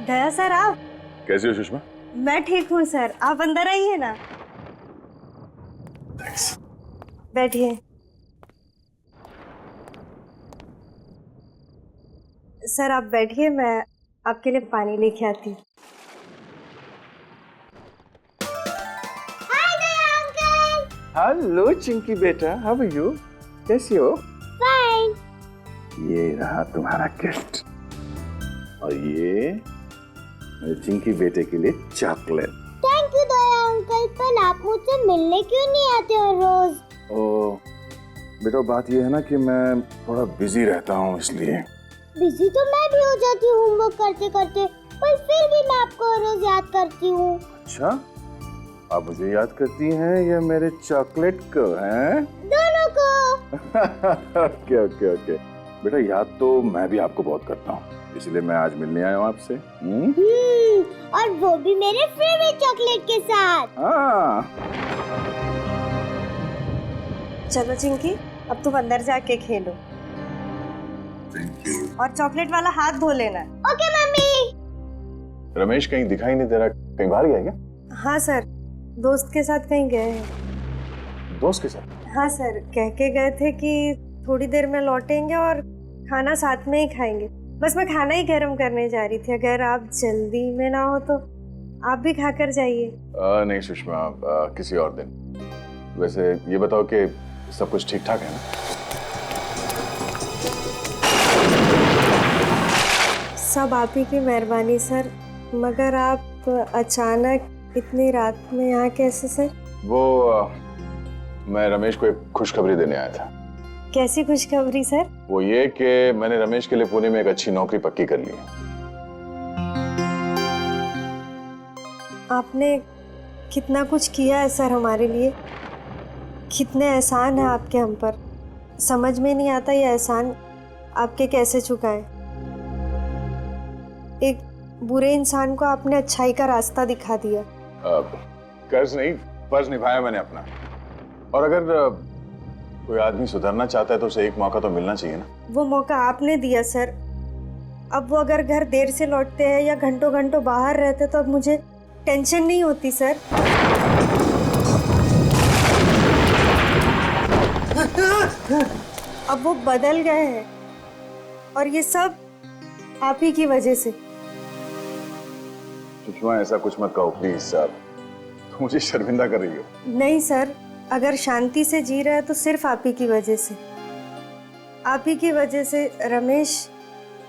दया sir, आप कैसी हो सुषमा? मैं ठीक हूँ सर, आप अंदर आइए ना। बैठिए। सर आप बैठिए, मैं आपके लिए पानी लेके आती हूँ। हेलो चिंकी बेटा, हाउ आर यू? कैसी हो? फाइन। ये रहा तुम्हारा गिफ्ट और ये मेरे चिंकी बेटे के लिए chocolate. Thank you Daya uncle, पर आप मुझसे मिलने क्यों नहीं आते हो रोज? ओ बेटा, बात ये है ना कि मैं थोड़ा बिजी रहता हूँ, इसलिए। बिजी तो मैं भी हो जाती हूँ होमवर्क करते करते, पर फिर भी मैं आपको रोज याद करती हूँ। अच्छा, आप मुझे याद करती हैं या मेरे चॉकलेट को? हैं? दोनों को। ओके ओके ओके बेटा, याद तो मैं भी आपको बहुत करता हूँ, इसलिए मैं आज मिलने आया हूँ आपसे। और वो भी मेरे फेवरेट चॉकलेट के साथ। हाँ। चलो चिंकी, अब तुम अंदर जाके खेलो और चॉकलेट वाला हाथ धो लेना। Okay mummy. रमेश कहीं दिखाई नहीं दे रहा, कहीं बाहर गया क्या? हाँ सर, दोस्त के साथ कहीं गए हैं। दोस्त के साथ? हाँ सर, कह के गए थे कि थोड़ी देर में लौटेंगे और खाना साथ में ही खाएंगे। बस मैं खाना ही गर्म करने जा रही थी, अगर आप जल्दी में ना हो तो आप भी खाकर जाइए। नहीं सुषमा, किसी और दिन। वैसे ये बताओ कि सब कुछ ठीक ठाक है ना? सब आप ही की मेहरबानी सर, मगर आप अचानक इतनी रात में यहाँ कैसे सर? वो मैं रमेश को एक खुशखबरी देने आया था। कैसी खुशखबरी सर? वो ये कि मैंने रमेश के लिए पुणे में एक अच्छी नौकरी पक्की कर ली है। आपने कितना कुछ किया है सर हमारे लिए, कितने एहसान है आपके हम पर। समझ में नहीं आता ये एहसान आपके कैसे चुकाएं। एक बुरे इंसान को आपने अच्छाई का रास्ता दिखा दिया। कर्ज नहीं, फर्ज निभाया मैंने अपना। और अगर कोई आदमी सुधरना चाहता है तो उसे एक मौका तो मिलना चाहिए ना। वो मौका आपने दिया सर। अब वो अगर घर देर से लौटते हैं या घंटों घंटों बाहर रहते तो अब मुझे टेंशन नहीं होती सर। अब वो बदल गए हैं और ये सब आप ही की वजह से। सुषमा, ऐसा कुछ मत कहो प्लीज साहब, तुम मुझे शर्मिंदा कर रही हो। नहीं सर, अगर शांति से जी रहा है तो सिर्फ आप ही की वजह से। आप ही की वजह से रमेश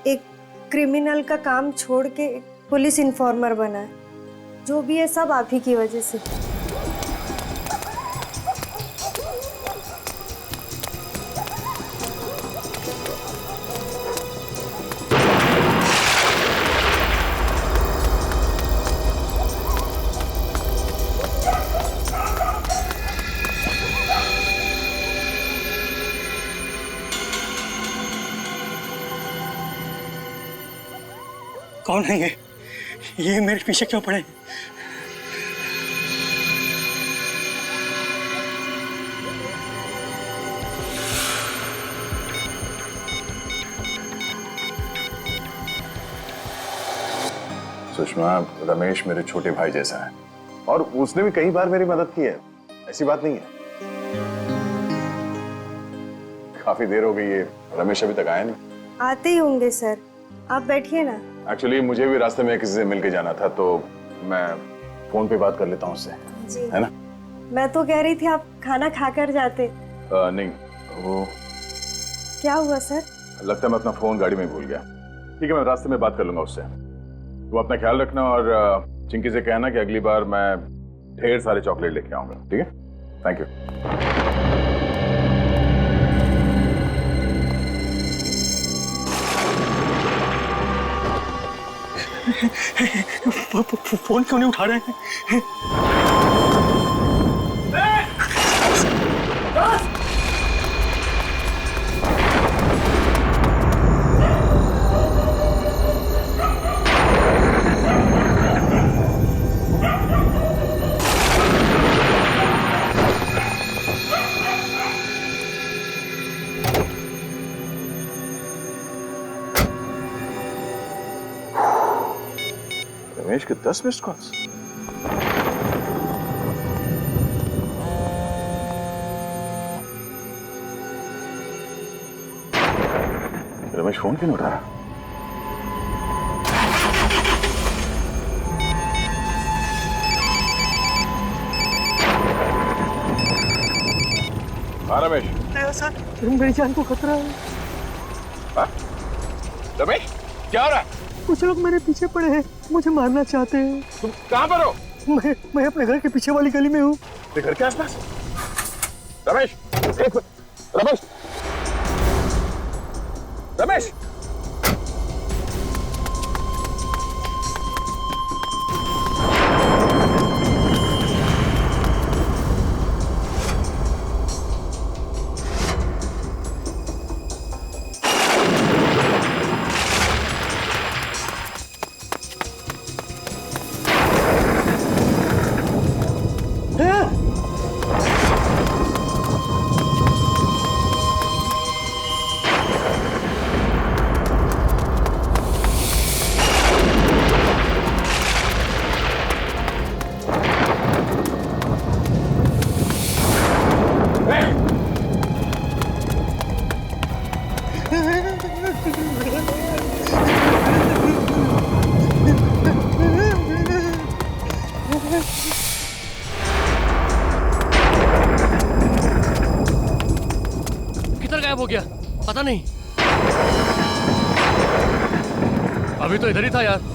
एक क्रिमिनल का काम छोड़ के पुलिस इन्फॉर्मर बना है। जो भी है सब आप ही की वजह से। कौन है ये मेरे पीछे क्यों पड़े? सुषमा, रमेश मेरे छोटे भाई जैसा है और उसने भी कई बार मेरी मदद की है, ऐसी बात नहीं है। काफी देर हो गई है, रमेश अभी तक आया नहीं। आते ही होंगे सर, आप बैठिए ना। एक्चुअली मुझे भी रास्ते में किसी से मिलके जाना था, तो मैं फोन पे बात कर लेता हूँ उससे। जी है ना? मैं तो कह रही थी आप खाना खाकर जाते। नहीं, वो क्या हुआ सर? लगता है मैं अपना फोन गाड़ी में भूल गया। ठीक है, मैं रास्ते में बात कर लूंगा उससे। तुम अपना ख्याल रखना और चिंकी से कहना कि अगली बार मैं ढेर सारे चॉकलेट लेके आऊंगा। ठीक है? Thank you. फोन क्यों नहीं उठा रहे हैं? रमेश के 10 मिस्ड कॉल्स। रमेश फोन क्यों नहीं उठा रहा? हाँ रमेश। सर मेरी जान को खतरा है। हाँ? रमेश क्या हो रहा है? कुछ लोग मेरे पीछे पड़े हैं, मुझे मारना चाहते हैं। तुम कहाँ पर हो? मैं अपने घर के पीछे वाली गली में हूँ। घर के आसपास? रमेश रमेश रमेश किधर गायब हो गया पता नहीं। अभी तो इधर ही था यार।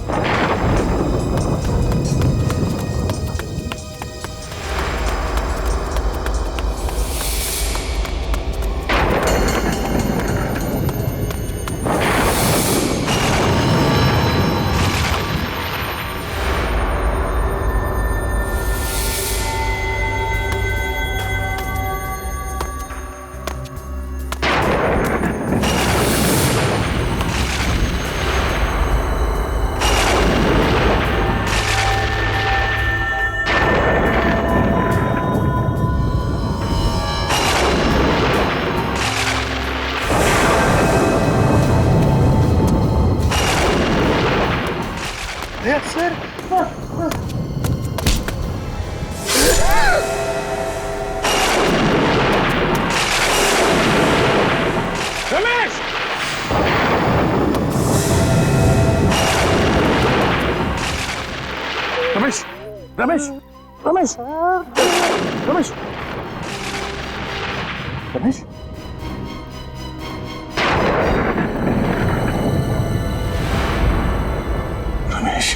सर रमेश रमेश रमेश रमेश रमेश रमेश रमेश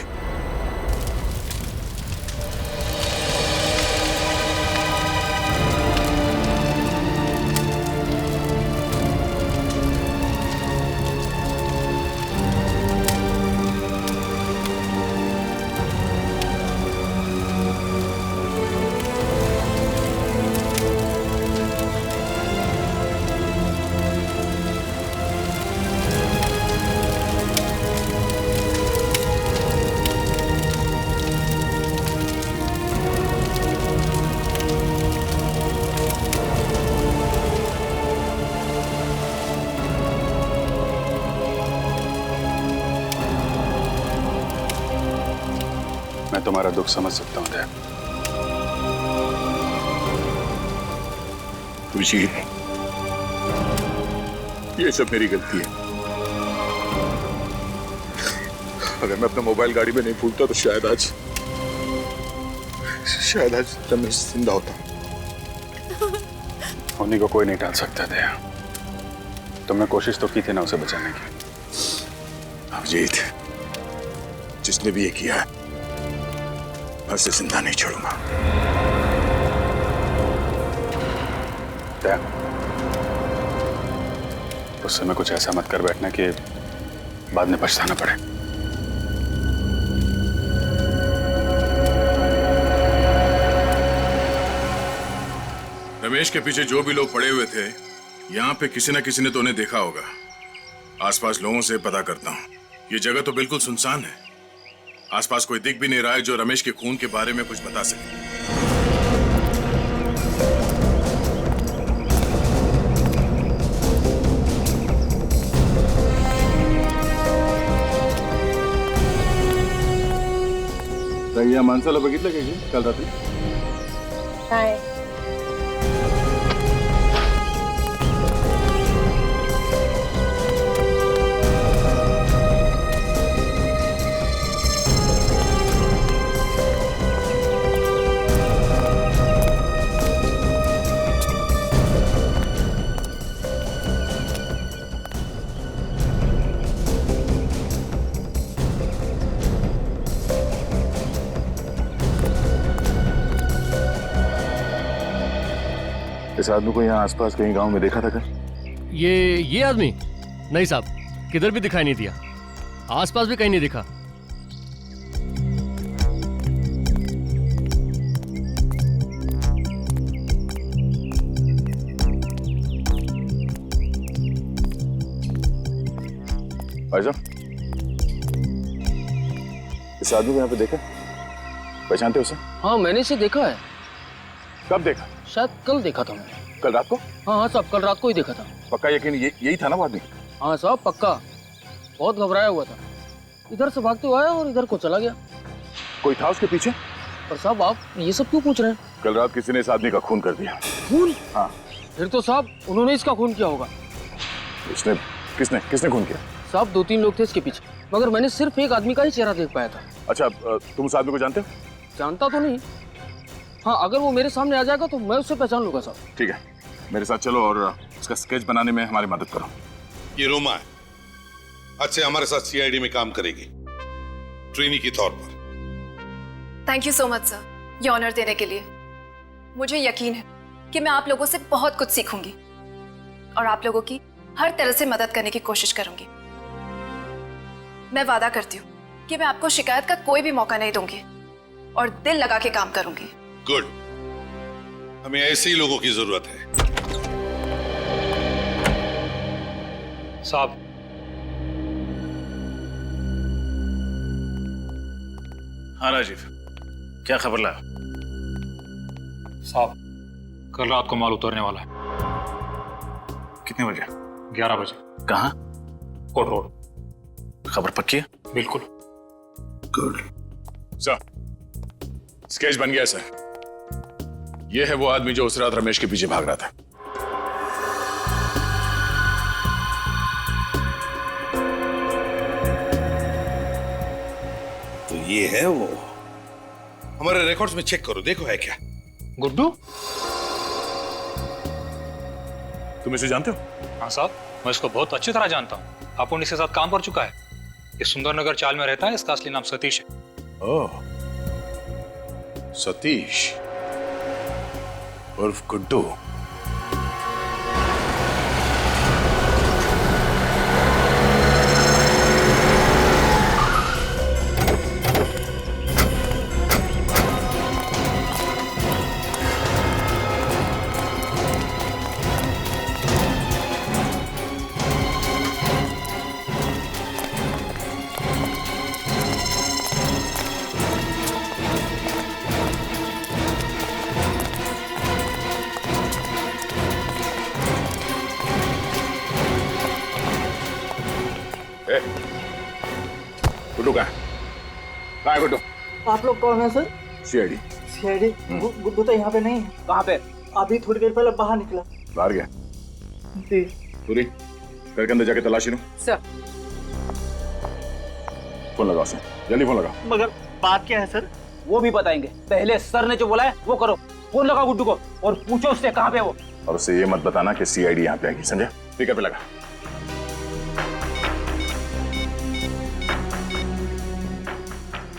मैं तुम्हारा दुख समझ सकता हूं दया। अभिजीत, ये सब मेरी गलती है। अगर मैं अपना मोबाइल गाड़ी में नहीं भूलता तो शायद आज रमेश जिंदा होता। उन्हीं को कोई नहीं टाल सकता दया। तुमने कोशिश तो की थी ना उसे बचाने की। अभिजीत, जिसने भी ये किया है मैं उसे जिंदा नहीं छोड़ूंगा। दया, उस समय कुछ ऐसा मत कर बैठना कि बाद में पछताना पड़े। रमेश के पीछे जो भी लोग पड़े हुए थे, यहाँ पे किसी न किसी ने तो उन्हें देखा होगा। आसपास लोगों से पता करता हूँ। ये जगह तो बिल्कुल सुनसान है। आसपास कोई दिख भी नहीं रहा है जो रमेश के खून के बारे में कुछ बता सके। या माणसाला बघितलं का की काल रात्री? काय? इस आदमी को यहाँ आसपास कहीं गांव में देखा था क्या? ये आदमी? नहीं साहब, किधर भी दिखाई नहीं दिया। आसपास भी कहीं नहीं दिखा। भाई साहब, इस आदमी को यहाँ पे देखा? पहचानते हो उसे? हाँ, मैंने इसे देखा है। कब देखा? शायद कल देखा था मैंने। कल रात को? हाँ साहब, कल रात को ही देखा था। पक्का यकीन यही था ना वो आदमी? हाँ साहब, पक्का। बहुत घबराया हुआ था, इधर से भागते हुए आया और इधर को चला गया। कोई था उसके पीछे? पर साहब, आप ये सब क्यों पूछ रहे हैं? कल रात किसी ने इस आदमी का खून कर दिया। खून? हाँ। फिर तो साहब उन्होंने इसका खून किया होगा। इसने किसने खून किया? साहब 2-3 लोग थे इसके पीछे, मगर मैंने सिर्फ एक आदमी का ही चेहरा देख पाया था। अच्छा, तुम उस आदमी को जानते हो? जानता तो नहीं। हाँ, अगर वो मेरे सामने आ जाएगा तो मैं उससे पहचान लूंगा साहब। ठीक है, मेरे साथ चलो और उसका स्केच बनाने में हमारी मदद करो। ये रोमा है, आज से हमारे साथ सीआईडी में काम करेगी, ट्रेनी के तौर पर। Thank you so much sir, ये ऑनर देने के लिए। मुझे यकीन है कि मैं आप लोगों से बहुत कुछ सीखूंगी और आप लोगों की हर तरह से मदद करने की कोशिश करूंगी। मैं वादा करती हूँ कि मैं आपको शिकायत का कोई भी मौका नहीं दूंगी और दिल लगा के काम करूंगी। गुड, हमें ऐसे ही लोगों की जरूरत है। साहब, हाँ राजीव, क्या खबर लाया? साहब, कल रात को माल उतरने वाला है। कितने बजे? 11 बजे। कहाँ? कोट रोड। खबर पक्की है? बिल्कुल। गुड सर, स्केच बन गया सर। ये है वो आदमी जो उस रात रमेश के पीछे भाग रहा था। तो ये है वो। हमारे रिकॉर्ड्स में चेक करो, देखो है क्या। गुड्डू? तुम इसे जानते हो? हाँ साहब, मैं इसको बहुत अच्छी तरह जानता हूँ। अपुन इसके साथ काम कर चुका है। ये सुंदरनगर चाल में रहता है। इसका असली नाम सतीश है। ओह, सतीश उर्फ गुड्डू। गुड्डू कहाँ है गुड्डू? आप लोग कौन है सर? सीआईडी। सीआईडी? गुड्डू तो यहाँ पे नहीं है। कहाँ पे? अभी थोड़ी देर पहले बाहर निकला। बाहर गया? जी। पूरी घर के अंदर जाके तलाशी लो। सर। फोन लगाओ सर, जल्दी फोन लगाओ। मगर बात क्या है सर? वो भी बताएंगे, पहले सर ने जो बोला है वो करो। फोन लगाओ गुड्डू को और पूछो उससे कहाँ पे वो। और उससे ये मत बताना कि सीआईडी यहाँ पे आएगी, समझे? स्पीकर पे लगा।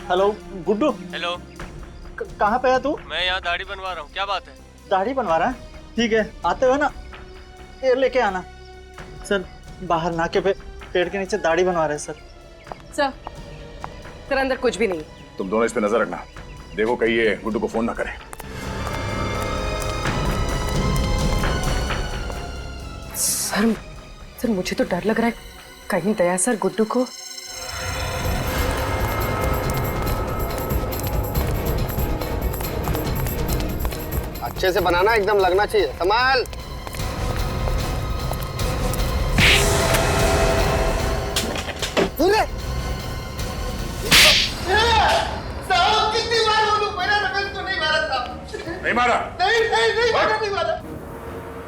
हेलो गुड्डू। हेलो। कहाँ पे है तू? मैं यहाँ दाढ़ी बनवा रहा हूँ। क्या बात है? दाढ़ी बनवा रहा है? ठीक है, आते हुए ना ये लेके आना। सर बाहर नाके पे पेड़ के नीचे दाढ़ी बनवा रहे हैं सर। सर अंदर कुछ भी नहीं। तुम दोनों इस पे नजर रखना, देखो कहीं ये गुड्डू को फोन ना करे। सर मुझे तो डर लग रहा है, कहीं दया सर गुड्डू को। अच्छे से बनाना, एकदम लगना चाहिए। संभाल। साहब कितनी बार बोलूं, मैंने रमेश को नहीं मारा साहब। नहीं मारा? नहीं मारा।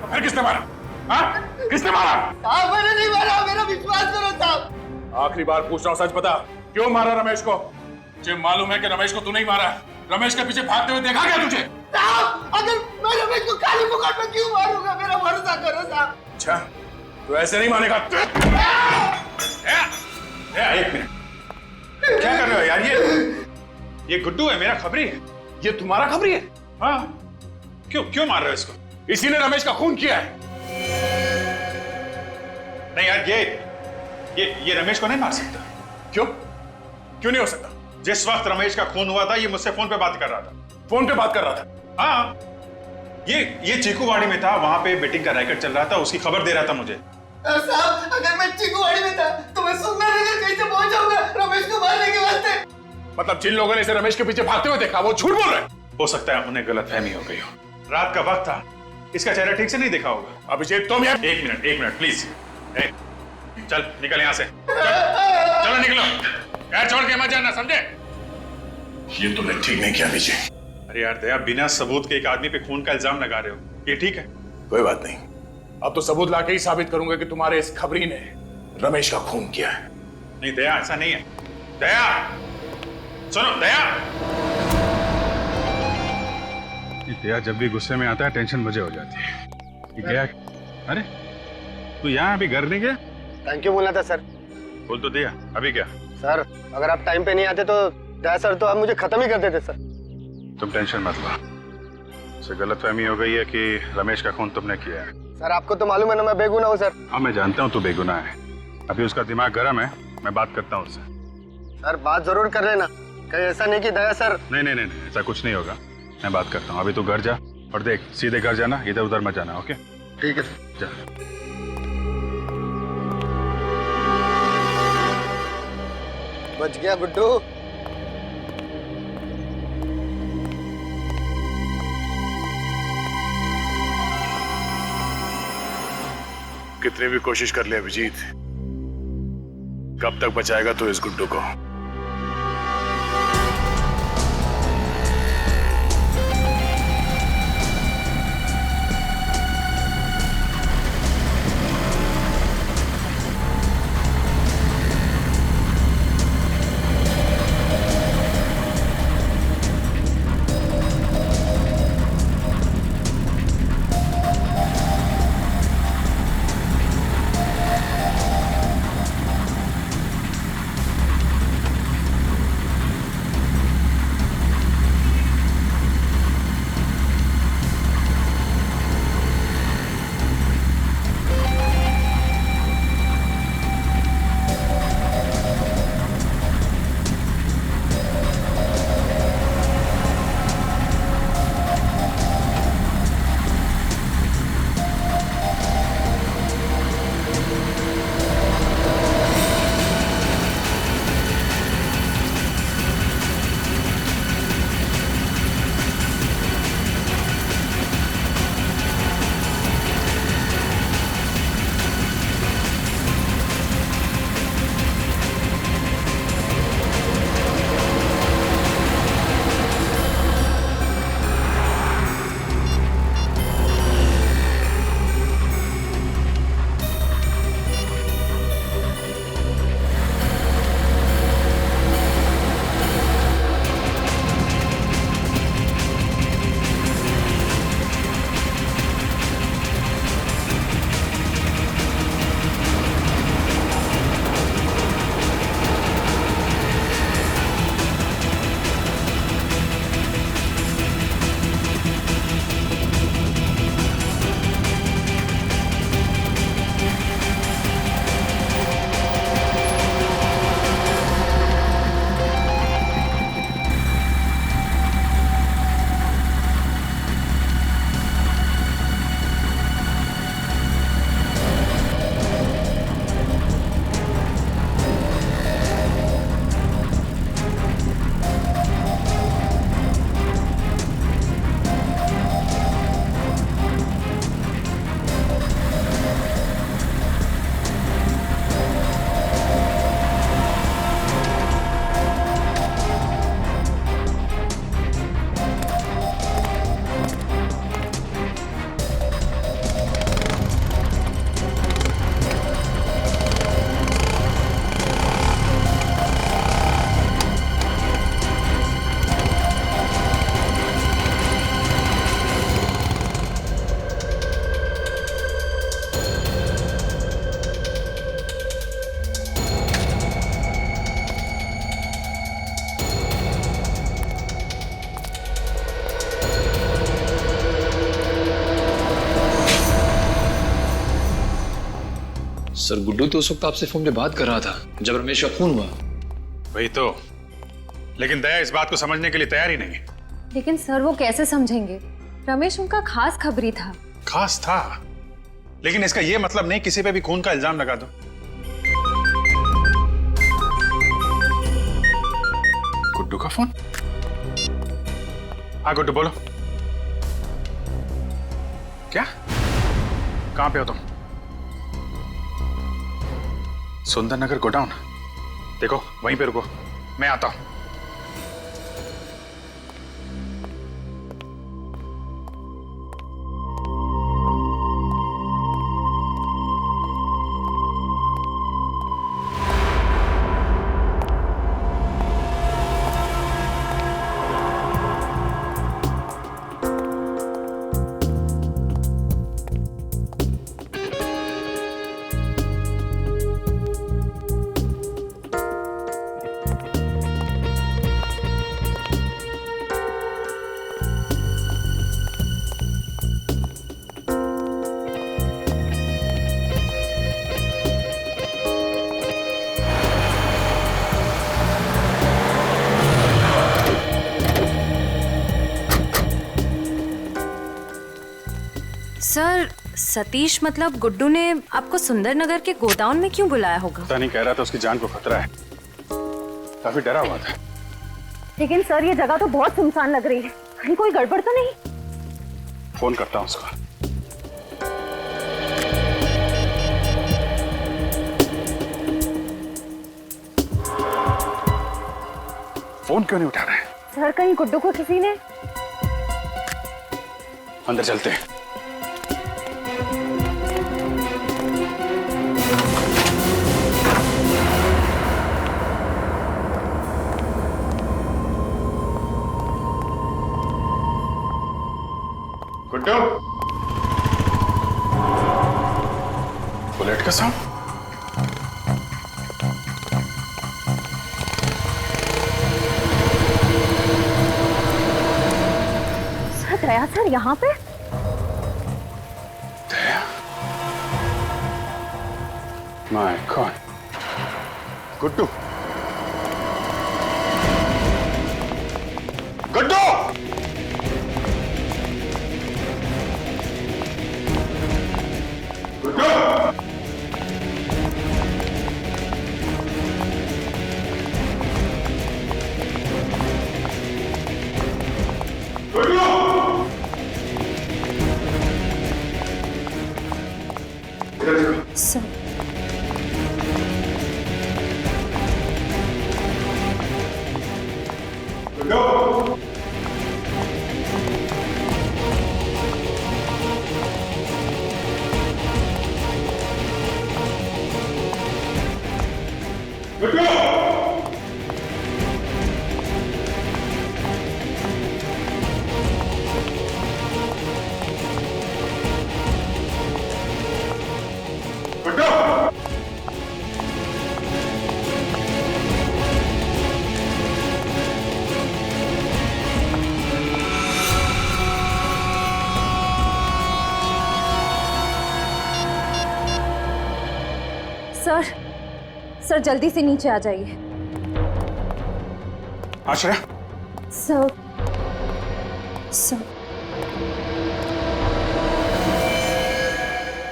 फिर किसने मारा? हाँ? किसने मारा? साहब मैंने नहीं मारा, मेरा विश्वास करो साहब। आखिरी बार पूछ रहा हूँ, सच बता, क्यों मारा रमेश को? मुझे मालूम है कि रमेश को तू नहीं मारा। रमेश के पीछे भागते हुए देखा क्या तुझे? साहब अगर मैं रमेश को काली मुकाट में क्यों मारूंगा, मेरा भरोसा करो साहब। अच्छा, तू ऐसे नहीं मानेगा। एक मिनट, क्या कर रहे हो यार? ये गुड्डू है, मेरा खबरी है। ये तुम्हारा खबरी है? हाँ, क्यों मार रहे हो इसको? इसी ने रमेश का खून किया है। नहीं यार, ये रमेश को नहीं मार सकता। क्यों नहीं हो सकता? जिस वक्त रमेश का खून हुआ था, ये मुझसे फोन पे बात कर रहा था। फोन पे बात कर रहा था? हाँ, ये चीकूवाड़ी में था, वहां पे बेटिंग का रैकेट चल रहा था, उसकी खबर दे रहा था मुझे। साहब अगर मैं चीकूवाड़ी में था तो मैं सुंदरनगर कैसे पहुंच जाऊंगा रमेश को मारने के वास्ते? मतलब जिन लोगों ने इसे रमेश के पीछे भागते हुए देखा वो झूठ बोल रहे हैं? हो सकता है उन्हें गलतफहमी हो गई हो। रात का वक्त था, इसका चेहरा ठीक से नहीं देखा होगा। अभिषेक तुम यार। एक मिनट प्लीज। चल निकल यहाँ से, चलो निकलो, यार छोड़ के मत जाना, समझे? ये तुमने ठीक नहीं किया विजय। अरे यार दया, बिना सबूत के एक आदमी पे खून का इल्जाम लगा रहे हो, ये ठीक है? कोई बात नहीं, अब तो सबूत लाके ही साबित करूंगा कि तुम्हारे इस खबरी ने रमेश का खून किया है। नहीं दया, ऐसा नहीं है। दया सुनो, दया। दया जब भी गुस्से में आता है टेंशन मुझे हो जाती है। गया? अरे तू यहाँ अभी घर नहीं गया? थैंक यू बोलना था सर। बोल तो दिया, अभी क्या? सर अगर आप टाइम पे नहीं आते तो दया सर तो आप मुझे खत्म ही कर देते सर। तुम टेंशन मत लो, उसे गलतफहमी हो गई है कि रमेश का खून तुमने किया है। सर आपको तो मालूम है ना मैं बेगुनाह हूँ सर। हाँ मैं जानता हूँ तू बेगुनाह है, अभी उसका दिमाग गर्म है, मैं बात करता हूँ उससे। सर बात जरूर कर लेना, कहीं ऐसा नहीं कि दया सर। नहीं, ऐसा कुछ नहीं होगा, मैं बात करता हूँ। अभी तू घर जा और देख, सीधे घर जाना, इधर उधर मत जाना। ओके ठीक है जा। बच गया गुड्डू। कितनी भी कोशिश कर ले अभिजीत, कब तक बचाएगा तू इस गुड्डू को? सर गुड्डू तो उस वक्त आपसे फोन पे बात कर रहा था जब रमेश का खून हुआ। वही तो, लेकिन दया इस बात को समझने के लिए तैयार ही नहीं है। लेकिन सर वो कैसे समझेंगे? रमेश उनका खास खबरी था। खास था, लेकिन इसका ये मतलब नहीं किसी पे भी खून का इल्जाम लगा दो। गुड्डू का फोन? हाँ गुड्डू बोलो। क्या? कहां पे हो तुम? सुंदर नगर गोडाउन? देखो वहीं पे रुको, मैं आता हूं। सर सतीश मतलब गुड्डू ने आपको सुंदरनगर के गोडाउन में क्यों बुलाया होगा? पता नहीं, कह रहा था उसकी जान को खतरा है, काफी डरा हुआ था। लेकिन सर ये जगह तो बहुत सुनसान लग रही है, कहीं कोई गड़बड़ तो नहीं? फोन करता हूं उसको। फोन क्यों नहीं उठा रहा है? सर कहीं गुड्डू को किसी ने? अंदर चलते हैं। गुड्डू, बुलेट का साउंड? सर दया सर यहाँ पे? Daya? My god. Guddu, Guddu! Sir sir sir जल्दी से नीचे आ जाइए। Ashray? Sir sir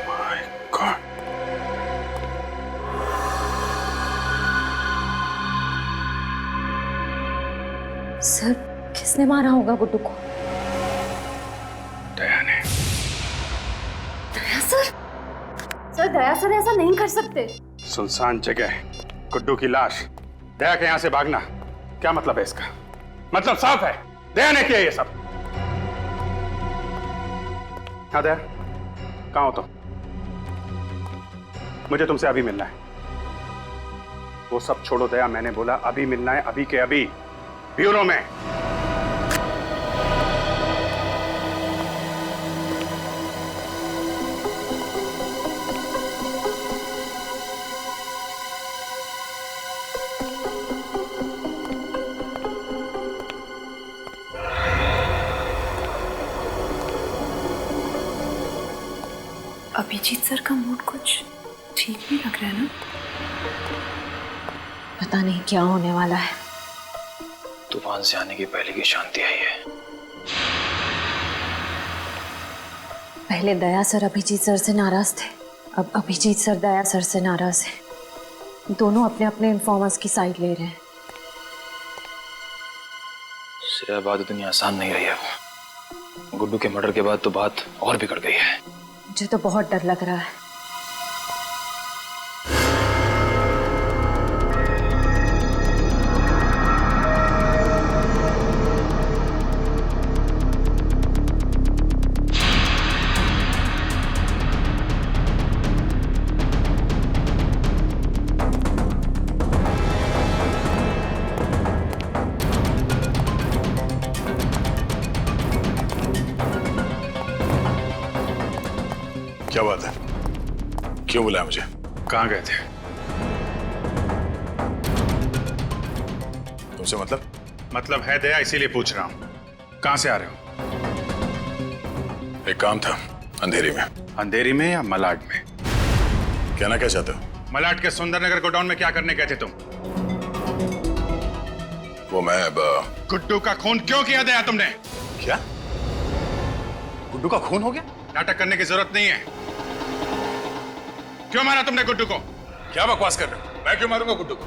my god. Sir किसने मारा होगा गुड्डू को? दया ने। Daya sir? Sir Daya sir ऐसा नहीं कर सकते। सुनसान जगह, गुड्डू की लाश, दया के यहां से भागना, क्या मतलब है इसका? मतलब साफ है, दया ने किया ये सब। हाँ दया, कहां हो तुम? मुझे तुमसे अभी मिलना है। वो सब छोड़ो दया, मैंने बोला अभी मिलना है, अभी के अभी, ब्यूरो में। अभिजीत सर का मूड कुछ ठीक भी लग रहा है ना? पता नहीं क्या होने वाला है। तूफान से आने की पहले की शांति आई है। पहले दया सर अभिजीत सर से नाराज थे, अब अभिजीत सर दया सर से नाराज हैं। दोनों अपने अपने इन्फॉर्मर्स की साइड ले रहे हैं। श्रेया बात इतनी आसान नहीं रही अब। गुड्डू के मर्डर के बाद तो बात और बिगड़ गई है। मुझे तो बहुत डर लग रहा है। क्या बात है? क्यों बुलाया मुझे? कहाँ गए थे? तुमसे मतलब है दया, इसीलिए पूछ रहा हूँ। कहाँ से आ रहे हो? एक काम था अंधेरी में। अंधेरी में या मलाड में? कहना क्या चाहते हो? मलाड के सुंदरनगर गोडाउन में क्या करने गए थे तुम? वो मैं गुड्डू का खून क्यों किया दया तुमने? क्या? गुड्डू का खून हो गया? नाटक करने की जरूरत नहीं है। क्यों मारा तुमने गुड्डू को? क्या बकवास कर रहे हो? मैं क्यों मारूंगा गुड्डू को?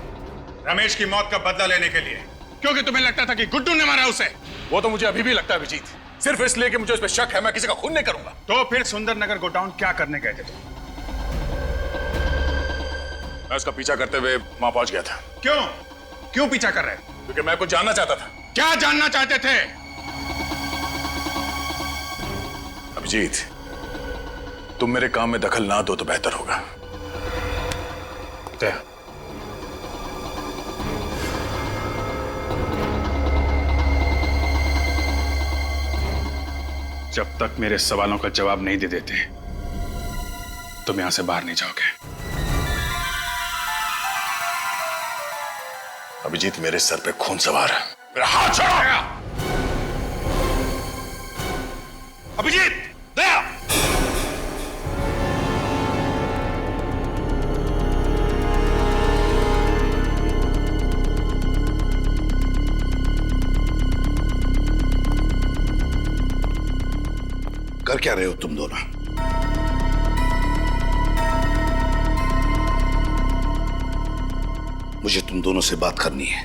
रमेश की मौत का बदला लेने के लिए, क्योंकि तुम्हें लगता था कि गुड्डू ने मारा उसे। वो तो मुझे अभी भी लगता है अभिजीत, सिर्फ इसलिए कि मुझे उस पर शक है। मैं किसी का खून नहीं करूंगा। तो फिर सुंदरनगर गोडाउन क्या करने गए थे तुम? मैं उसका पीछा करते हुए वहां पहुंच गया था। क्यों पीछा कर रहे? क्योंकि मैं कुछ जानना चाहता था। क्या जानना चाहते थे? अभिजीत, तुम मेरे काम में दखल ना दो तो बेहतर होगा। दया, जब तक मेरे सवालों का जवाब नहीं दे देते तुम यहां से बाहर नहीं जाओगे। अभिजीत, मेरे सर पे खून सवार है। मेरा हाथ छोड़ो। अभिजीत, दया, कर क्या रहे हो तुम दोनों? मुझे तुम दोनों से बात करनी है।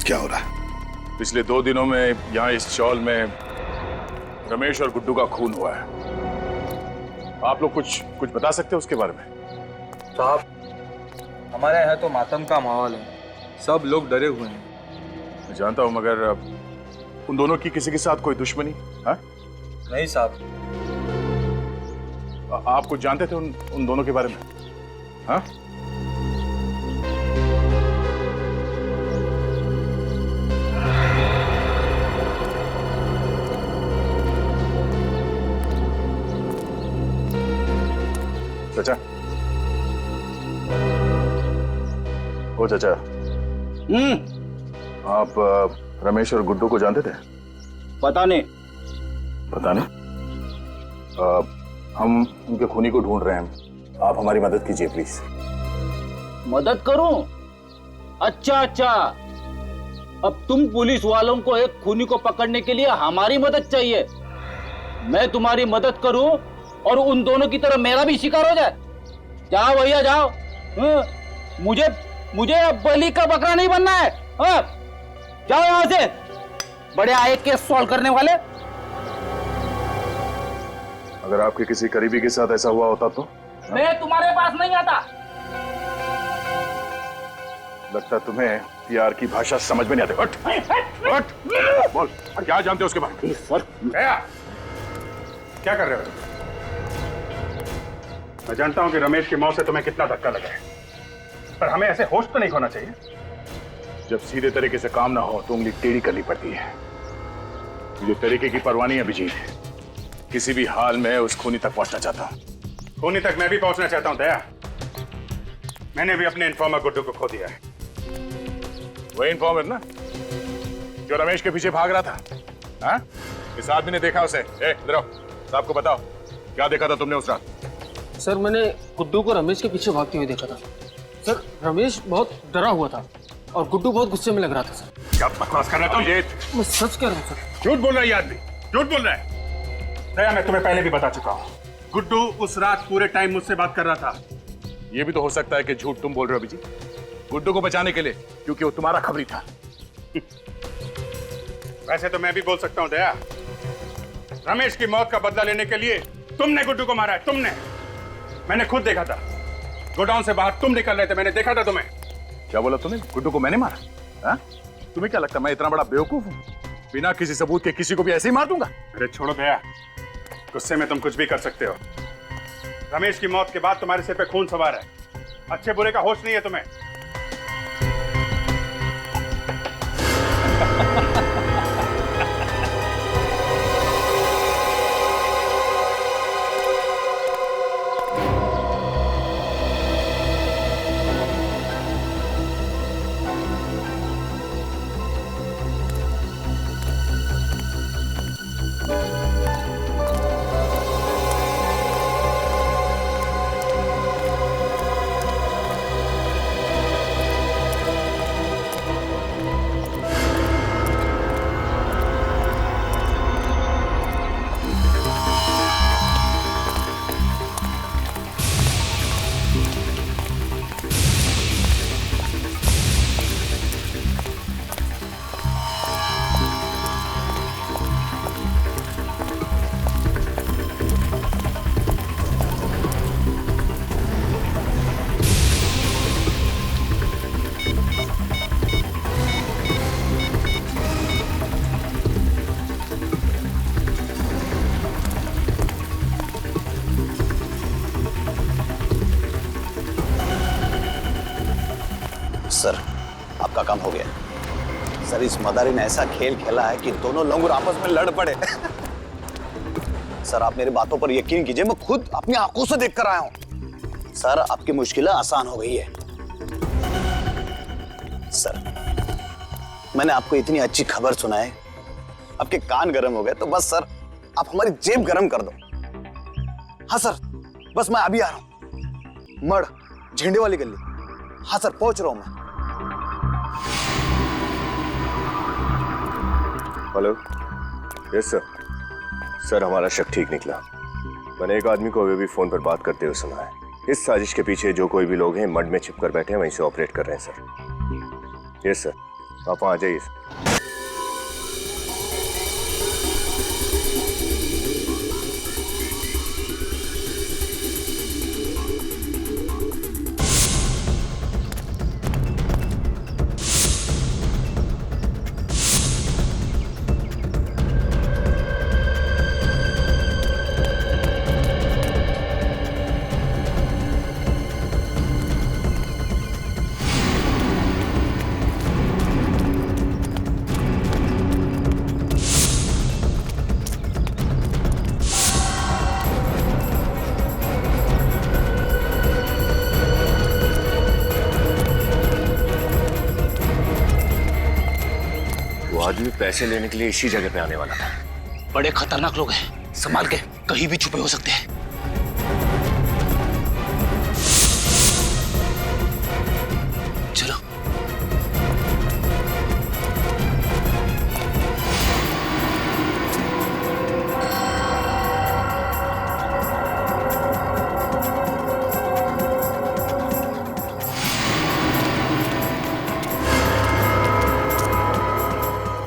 क्या हो रहा है? पिछले 2 दिनों में यहाँ इस चौल में रमेश और गुड्डू का खून हुआ है। आप लोग कुछ बता सकते हो उसके बारे में? साहब, हमारे यहाँ तो मातम का माहौल है, सब लोग डरे हुए हैं। मैं जानता हूँ, मगर उन दोनों की किसी के साथ कोई दुश्मनी? हाँ? नहीं साहब। आप कुछ जानते थे उन दोनों के बारे में? हाँ? चाचा, ओ चाचा, आप रमेश और गुड्डू को जानते थे? पता नहीं। पता नहीं? हम उनके खूनी को ढूंढ रहे हैं। आप हमारी मदद कीजिए प्लीज। मदद करूं? अच्छा, अब तुम पुलिस वालों को एक खूनी को पकड़ने के लिए हमारी मदद चाहिए। मैं तुम्हारी मदद करूं और उन दोनों की तरह मेरा भी शिकार हो जाए? जाओ भैया जाओ। मुझे अब बलि का बकरा नहीं बनना है। जाओ यहां से, बड़े आए केस सॉल्व करने वाले। अगर आपके किसी करीबी के साथ ऐसा हुआ होता तो? मैं तुम्हारे पास नहीं आता। लगता तुम्हें प्यार की भाषा समझ में नहीं आती। उठ, बोल, क्या जानते हो उसके बारे में? क्या कर रहे हो? मैं जानता हूं कि रमेश की मौत से तुम्हें कितना धक्का लगा है, पर हमें ऐसे होश तो नहीं खोना चाहिए। जब सीधे तरीके से काम ना हो तो उंगली टेढ़ी करनी पड़ती है। मुझे तरीके की परवाह नहीं है अभिजीत, किसी भी हाल में उस खूनी तक पहुंचना चाहता हूं। खूनी तक मैं भी पहुंचना चाहता हूं दया। मैंने भी अपने इन्फॉर्मर गुड्डू को खो दिया है। वही इन्फॉर्मर ना जो रमेश के पीछे भाग रहा था? हाँ? इस आदमी ने देखा उसे। इधर आओ, साहब को बताओ क्या देखा था तुमने उस रात? सर मैंने गुड्डू को रमेश के पीछे भागते हुए देखा था। सर रमेश बहुत डरा हुआ था और गुड्डू बहुत गुस्से में लग रहा था। सर क्या बकवास कर रहा है तुम? मैं सच कह रहा हूँ सर। झूठ बोल रहा है ये आदमी, झूठ बोल रहा है। दया, मैं तुम्हें पहले भी बता चुका हूँ, गुड्डू उस रात पूरे टाइम मुझसे बात कर रहा था। ये भी तो हो सकता है कि झूठ तुम बोल रहे हो अभिजीत, गुड्डू को बचाने के लिए, क्योंकि वो तुम्हारा खबरी था। वैसे तो मैं भी बोल सकता हूँ दया, रमेश की मौत का बदला लेने के लिए तुमने गुड्डू को मारा है, तुमने। मैंने खुद देखा था, गोडाउन से बाहर तुम निकल रहे थे, मैंने देखा था तुम्हें। क्या बोला तुमने? गुड्डू को मैंने मारा? हाँ? तुम्हें क्या लगता है मैं इतना बड़ा बेवकूफ हूँ? बिना किसी सबूत के किसी को भी ऐसे ही मार दूंगा? अरे छोड़ो दया, गुस्से में तुम कुछ भी कर सकते हो। रमेश की मौत के बाद तुम्हारे सिर पे खून सवार है, अच्छे बुरे का होश नहीं है तुम्हें। सर आपका काम हो गया। सर इस मदारी ने ऐसा खेल खेला है कि दोनों लोग आपस में लड़ पड़े। सर आप मेरी बातों पर यकीन कीजिए, मैं खुद अपनी आंखों से देख कर आया हूं। सर आपकी मुश्किलें आसान हो गई है। सर मैंने आपको इतनी अच्छी खबर सुनाई, आपके कान गर्म हो गए, तो बस सर आप हमारी जेब गर्म कर दो। हाँ सर, बस मैं अभी आ रहा हूं। मड़ झंडे वाली गली। हाँ सर पहुंच रहा हूं मैं। हेलो। Yes sir. सर हमारा शक ठीक निकला। मैंने एक आदमी को अभी भी फोन पर बात करते हुए सुना है। इस साजिश के पीछे जो कोई भी लोग हैं मड में छिपकर बैठे हैं, वहीं से ऑपरेट कर रहे हैं सर। यस सर, आप वहां आ जाइए। आदमी पैसे लेने के लिए इसी जगह पे आने वाला था। बड़े खतरनाक लोग हैं, संभाल के, कहीं भी छुपे हो सकते हैं। चलो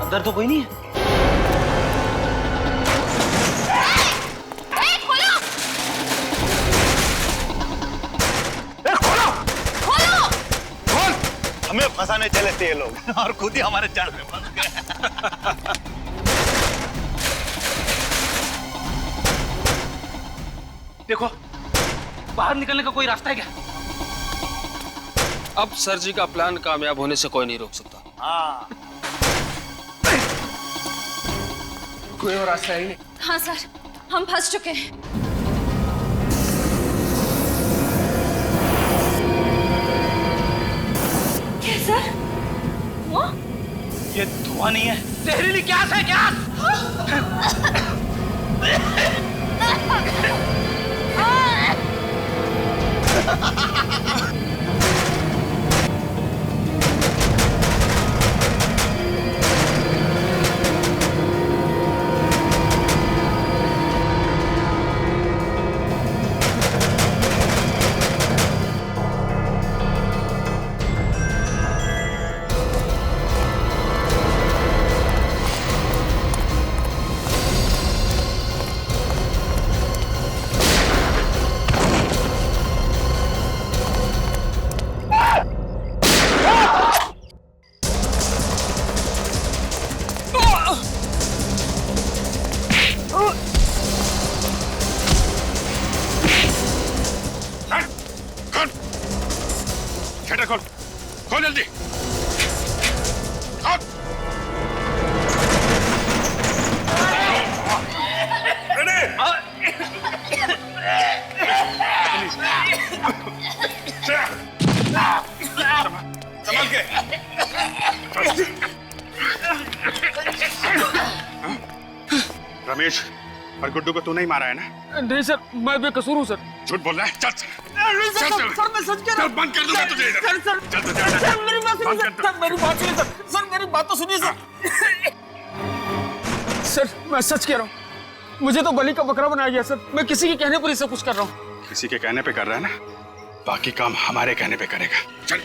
अंदर तो कोई नहीं है। हमें फंसाने चले थे ये लोग और खुद ही हमारे जाल में फंस गए। देखो बाहर निकलने का कोई रास्ता है क्या? अब सर जी का प्लान कामयाब होने से कोई नहीं रोक सकता। हाँ कोई और रास्ता ही नहीं। हाँ सर, हम फंस चुके हैं। क्या सर? वो? नहीं है। जहरीली गैस है, गैस। शटर खोल, खोल जल्दी। खोल। संभाल के। रमेश और गुड्डू को तू नहीं मारा है ना? नहीं सर, मैं बेकसूर हूँ सर। झूठ बोल रहा है? चल सर, मैं सच कह रहा हूँ। बंद कर दूंगा तुझे इधर। सर, मेरी बात सुनिए सर, मेरी बात सुनिए सर, सर मेरी बात तो सुनिए सर। सर मैं सच कह रहा हूँ, मुझे तो बलि का बकरा बनाया गया सर। मैं किसी के कहने पर ही सब कुछ कर रहा हूँ। किसी के कहने पे कर रहा है ना, बाकी काम हमारे कहने पे करेगा। चल।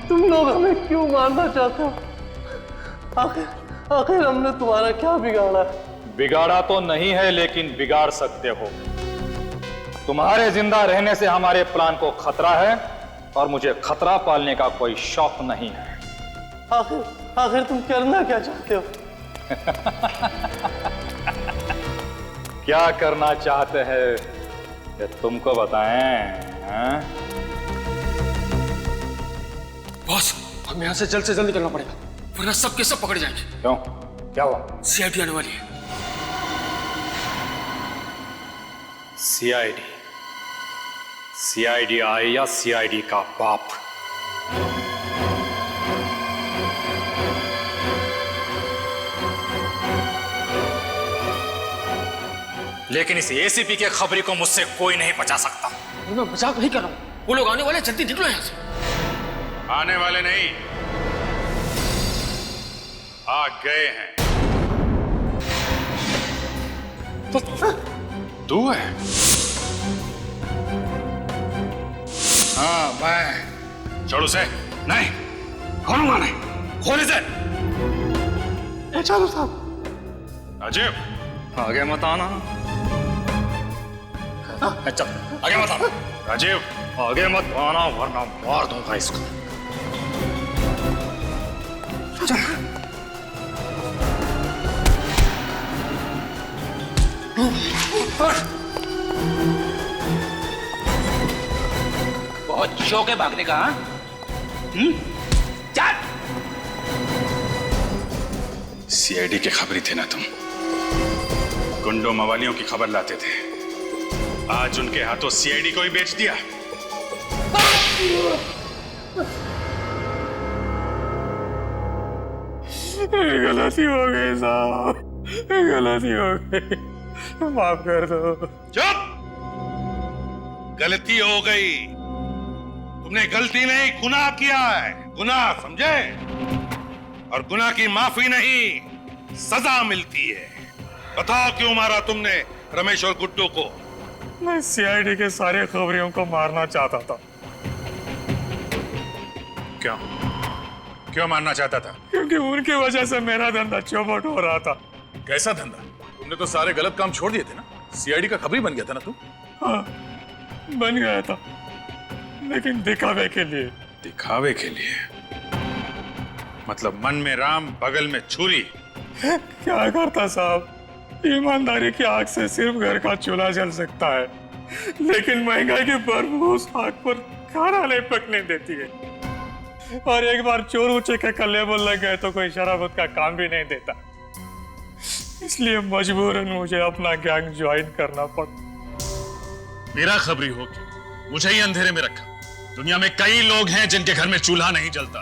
तुम लोग हमें क्यों मारना चाहते हो? आखिर हमने तुम्हारा क्या बिगाड़ा है? बिगाड़ा तो नहीं है, लेकिन बिगाड़ सकते हो। तुम्हारे जिंदा रहने से हमारे प्लान को खतरा है और मुझे खतरा पालने का कोई शौक नहीं है। आखिर तुम करना क्या चाहते हो? क्या करना चाहते हैं ये तुमको बताएं? बॉस, हमें यहाँ से जल्द निकलना पड़ेगा, वरना सब के सब पकड़ जाएंगे। क्यों? क्या हुआ? सीआईडी आने वाली है। सीआईडी आए या सीआईडी का बाप? लेकिन इस एसीपी के खबरी को मुझसे कोई नहीं बचा सकता। मैं मजाक नहीं कर रहा हूँ, वो लोग आने वाले, जल्दी निकलो यहाँ से। आने वाले नहीं, आ गए हैं। तू है? हाँ मैं। छोड़ उसे। नहीं, खोलूंगा नहीं। खोल इसे। चलो साहब। राजीव, आगे मत आना। चल आगे मत आना। राजीव, आगे मत आना वरना मार दूंगा इसको। बहुत शौक है भागने का, हाँ? चल। सीआईडी के खबरी थे ना तुम? गुंडों मवालियों की खबर लाते थे, आज उनके हाथों सीआईडी को ही बेच दिया। गलती हो गई साहब, गलती हो गई, माफ कर दो। चुप! गलती हो गई। तुमने गलती नहीं, गुनाह किया है। गुनाह, समझे? और गुनाह की माफी नहीं, सजा मिलती है। बताओ क्यों मारा तुमने रमेश और गुड्डू को? मैं सीआईडी के सारे खबरियों को मारना चाहता था। क्यों? क्यों मारना चाहता था? क्योंकि उनकी वजह से मेरा धंधा चौपट हो रहा था। कैसा धंधा? तुमने तो सारे गलत काम छोड़ दिए थे ना। सीआईडी का खबरी बन गया था ना तू? हाँ, बन गया था, लेकिन दिखावे के लिए। दिखावे के लिए? मतलब मन में राम, बगल में छुरी। क्या करता साहब, ईमानदारी की आग से सिर्फ घर का चूल्हा जल सकता है, लेकिन महंगाई की बदबू उस आग पर खाना नहीं पकने देती है। और एक बार चोर ऊंचे के कल्ले बोल लग गए तो कोई शराबत का काम भी नहीं देता। इसलिए मजबूरन मुझे अपना गैंग ज्वाइन करना पड़ा। मेरा खबरी हो के मुझे ही अंधेरे में रखा। दुनिया में कई लोग हैं जिनके घर में चूल्हा नहीं जलता,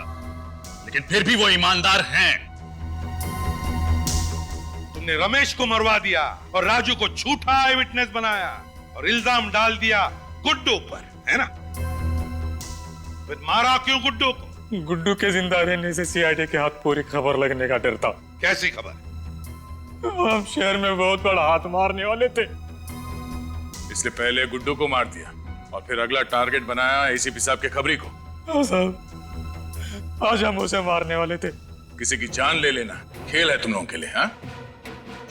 लेकिन फिर भी वो ईमानदार हैं। तुमने रमेश को मरवा दिया और राजू को झूठा आई विटनेस बनाया और इल्जाम डाल दिया गुड्डू पर, है ना? फिर मारा क्यों गुड्डू को? गुड्डू के जिंदा रहने से सीआईडी के हाथ पूरी खबर लगने का डर था। कैसी खबर? हम शहर में बहुत बड़ा हाथ मारने वाले थे, इसलिए पहले गुड्डू को मार दिया और फिर अगला टारगेट बनाया एसीपी साहब के खबरी को। हाँ साहब, आज हम उसे मारने वाले थे। किसी की जान ले लेना खेल है तुम लोगों के लिए, हाँ?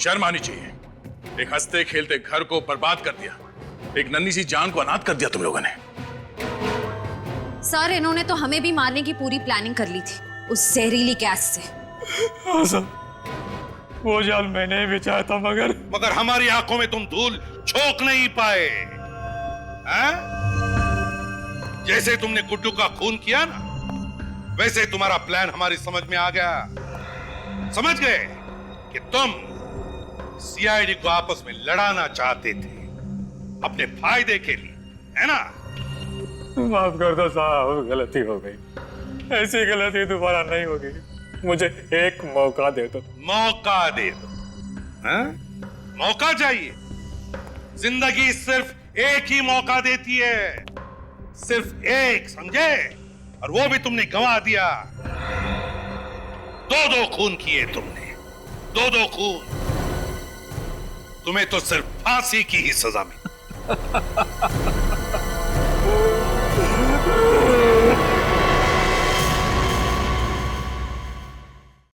शर्म आनी चाहिए। एक हंसते खेलते घर को बर्बाद कर दिया, एक नन्ही सी जान को अनाथ कर दिया तुम लोगों ने। सर, इन्होंने तो हमें भी मारने की पूरी प्लानिंग कर ली थी उस जहरीली गैस से। हाँ साहब, वो जाल मैंने ही बिछाया था, मगर हमारी आंखों में तुम धूल झोंक नहीं पाए, हैं? जैसे तुमने गुड्डू का खून किया ना, वैसे तुम्हारा प्लान हमारी समझ में आ गया। समझ गए कि तुम सीआईडी को आपस में लड़ाना चाहते थे अपने फायदे के लिए, है ना? माफ कर दो साहब, गलती हो गई। ऐसी गलती दोबारा नहीं होगी। मुझे एक मौका दे दो। मौका दे दो? हैं? मौका चाहिए? जिंदगी सिर्फ एक ही मौका देती है, सिर्फ एक, समझे? और वो भी तुमने गंवा दिया। दो खून किए तुमने, दो खून। तुम्हें तो सिर्फ फांसी की ही सजा मिली।